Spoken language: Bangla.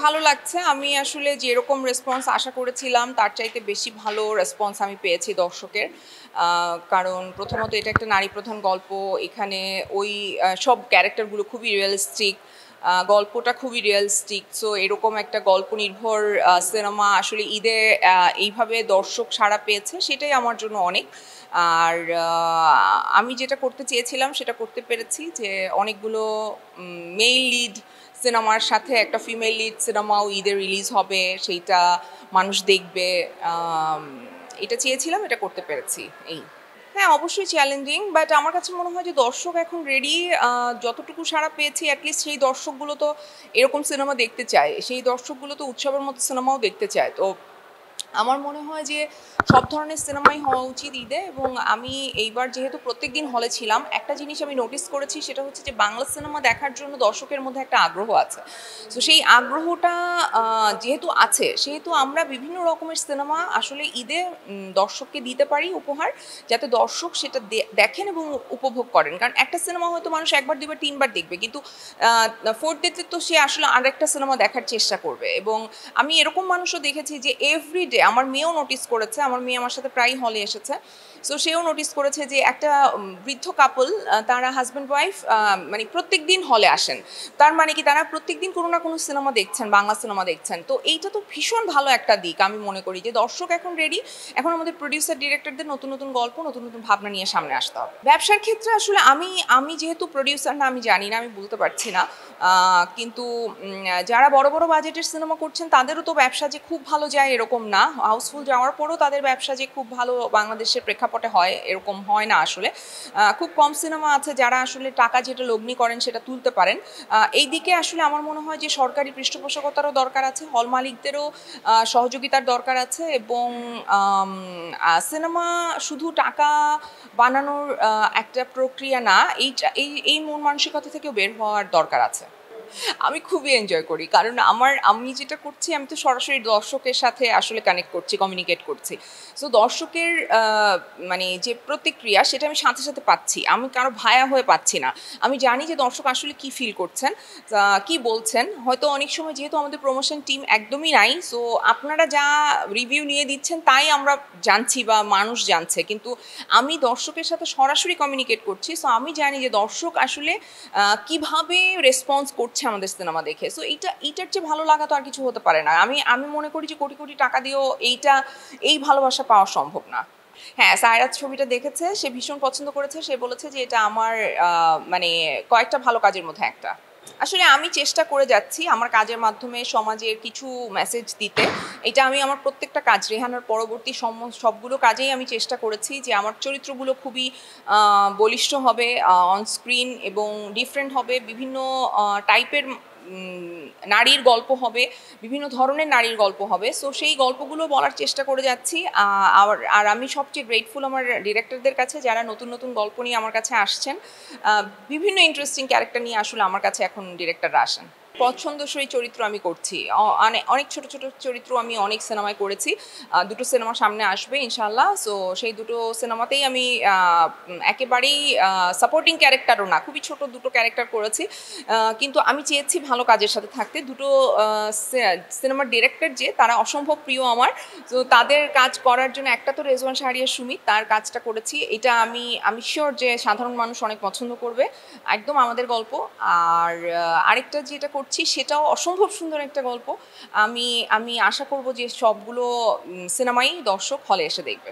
ভালো লাগছে। আমি আসলে যেরকম রেসপন্স আশা করেছিলাম তার চাইতে বেশি ভালো রেসপন্স আমি পেয়েছি দর্শকের। কারণ প্রথমত এটা একটা নারী প্রধান গল্প। এখানে ওই সব ক্যারেক্টারগুলো খুবই রিয়েলিস্টিক। গল্পটা খুবই রিয়েলিস্টিক। সো এরকম একটা গল্প নির্ভর সিনেমা আসলে ঈদে এইভাবে দর্শক সাড়া পেয়েছে সেটাই আমার জন্য অনেক। আর আমি যেটা করতে চেয়েছিলাম সেটা করতে পেরেছি, যে অনেকগুলো মেইল লিড সিনেমার সাথে একটা ফিমেল লিড সিনেমাও ঈদে রিলিজ হবে, সেইটা মানুষ দেখবে। আম, এটা চেয়েছিলাম, এটা করতে পেরেছি। এই হ্যাঁ, অবশ্যই চ্যালেঞ্জিং, বাট আমার কাছে মনে হয় যে দর্শক এখন রেডি। যতটুকু সাড়া পেয়েছি অ্যাটলিস্ট সেই দর্শকগুলো তো এরকম সিনেমা দেখতে চায়, সেই দর্শকগুলো তো উৎসবের মতো সিনেমাও দেখতে চায়। তো আমার মনে হয় যে সব ধরনের সিনেমাই হওয়া উচিত ঈদে। এবং আমি এইবার যেহেতু প্রত্যেক দিন হলে ছিলাম, একটা জিনিস আমি নোটিস করেছি, সেটা হচ্ছে যে বাংলা সিনেমা দেখার জন্য দর্শকের মধ্যে একটা আগ্রহ আছে। তো সেই আগ্রহটা যেহেতু আছে, সেহেতু আমরা বিভিন্ন রকমের সিনেমা আসলে ঈদে দর্শককে দিতে পারি উপহার, যাতে দর্শক সেটা দেখেন এবং উপভোগ করেন। কারণ একটা সিনেমা হয়তো মানুষ একবার দুবার তিনবার দেখবে, কিন্তু ফোর্থ ডেতে তো সে আসলে আরেকটা সিনেমা দেখার চেষ্টা করবে। এবং আমি এরকম মানুষও দেখেছি যে এভরিডে, আমার মেয়েও নোটিস করেছে, আমার মেয়ে আমার সাথে প্রায় হলে এসেছে। সো সেও নোটিস করেছে যে একটা বৃদ্ধ কাপল, তারা হাজব্যান্ড ওয়াইফ, মানে প্রত্যেক দিন হলে আসেন। তার মানে কি, তারা প্রত্যেক দিন কোনো না কোনো সিনেমা দেখছেন, বাংলা সিনেমা দেখছেন। তো এইটা তো ভীষণ ভালো একটা দিক। আমি মনে করি যে দর্শক এখন রেডি। এখন আমাদের প্রডিউসার ডিরেক্টরদের নতুন নতুন গল্প, নতুন নতুন ভাবনা নিয়ে সামনে আসতে হবে। ব্যবসার ক্ষেত্রে আসলে আমি আমি যেহেতু প্রডিউসার না, আমি জানি না, আমি বলতে পারছি না। কিন্তু যারা বড় বড় বাজেটের সিনেমা করছেন তাদেরও তো ব্যবসা যে খুব ভালো যায় এরকম না। হাউসফুল যাওয়ার পরও তাদের ব্যবসা যে খুব ভালো বাংলাদেশের প্রেক্ষাপটে হয় এরকম হয় না আসলে। খুব কম সিনেমা আছে যারা আসলে টাকা যেটা লগ্নি করেন সেটা তুলতে পারেন। এই দিকে আসলে আমার মনে হয় যে সরকারি পৃষ্ঠপোষকতারও দরকার আছে, হল মালিকদেরও সহযোগিতার দরকার আছে। এবং সিনেমা শুধু টাকা বানানোর একটা প্রক্রিয়া না, এইটা এই এই মন মানসিকতা থেকেও বের হওয়ার দরকার আছে। আমি খুবই এনজয় করি, কারণ আমি যেটা করছি, আমি তো সরাসরি দর্শকের সাথে আসলে কানেক্ট করছি, কমিউনিকেট করছি। সো দর্শকের মানে যে প্রতিক্রিয়া, সেটা আমি সাথে সাথে পাচ্ছি, আমি কারো ভায়া হয়ে পাচ্ছি না। আমি জানি যে দর্শক আসলে কি ফিল করছেন, কি বলছেন। হয়তো অনেক সময় যেহেতু আমাদের প্রমোশন টিম একদমই নাই, সো আপনারা যা রিভিউ নিয়ে দিচ্ছেন তাই আমরা জানছি বা মানুষ জানছে, কিন্তু আমি দর্শকের সাথে সরাসরি কমিউনিকেট করছি। সো আমি জানি যে দর্শক আসলে কিভাবে রেসপন্স করছে আমাদের সিনেমা দেখে। সো এইটার চেয়ে ভালো লাগা তো আর কিছু হতে পারে না। আমি আমি মনে করি যে কোটি কোটি টাকা দিয়েও এই ভালোবাসা পাওয়া সম্ভব না। হ্যাঁ, সায়রাত ছবিটা দেখেছে, সে ভীষণ পছন্দ করেছে। সে বলেছে যে এটা আমার মানে কয়েকটা ভালো কাজের মধ্যে একটা। আসলে আমি চেষ্টা করে যাচ্ছি আমার কাজের মাধ্যমে সমাজের কিছু মেসেজ দিতে। এটা আমি আমার প্রত্যেকটা কাজ, রেহানার পরবর্তী সবগুলো কাজেই আমি চেষ্টা করেছি যে আমার চরিত্রগুলো খুবই বলিষ্ঠ হবে, অন স্ক্রিন, এবং ডিফারেন্ট হবে। বিভিন্ন টাইপের নারীর গল্প হবে, বিভিন্ন ধরনের নারীর গল্প হবে। সো সেই গল্পগুলো বলার চেষ্টা করে যাচ্ছি। আর আমি সবচেয়ে গ্রেটফুল আমার ডিরেক্টরদের কাছে, যারা নতুন নতুন গল্প নিয়ে আমার কাছে আসছেন। বিভিন্ন ইন্টারেস্টিং ক্যারেক্টার নিয়ে আসলে আমার কাছে এখন ডিরেক্টররা আসেন। পছন্দসই চরিত্র আমি করছি, অনেক ছোট ছোট চরিত্র আমি অনেক সিনেমায় করেছি। দুটো সিনেমা সামনে আসবে ইনশাল্লাহ। সো সেই দুটো সিনেমাতেই আমি একেবারেই সাপোর্টিং ক্যারেক্টারও না, খুবই ছোট দুটো ক্যারেক্টার করেছি। কিন্তু আমি চেয়েছি ভালো কাজের সাথে থাকতে। দুটো সিনেমার ডিরেক্টর যে, তারা অসম্ভব প্রিয় আমার। তো তাদের কাজ করার জন্য, একটা তো রেজওয়ান শাহরিয়ার সুমিত, তার কাজটা করেছি। এটা আমি শিওর যে সাধারণ মানুষ অনেক পছন্দ করবে, একদম আমাদের গল্প। আর আরেকটা যেটা করছি সেটাও অসম্ভব সুন্দর একটা গল্প। আমি আমি আশা করব যে সবগুলো সিনেমাই দর্শক হলে এসে দেখবে।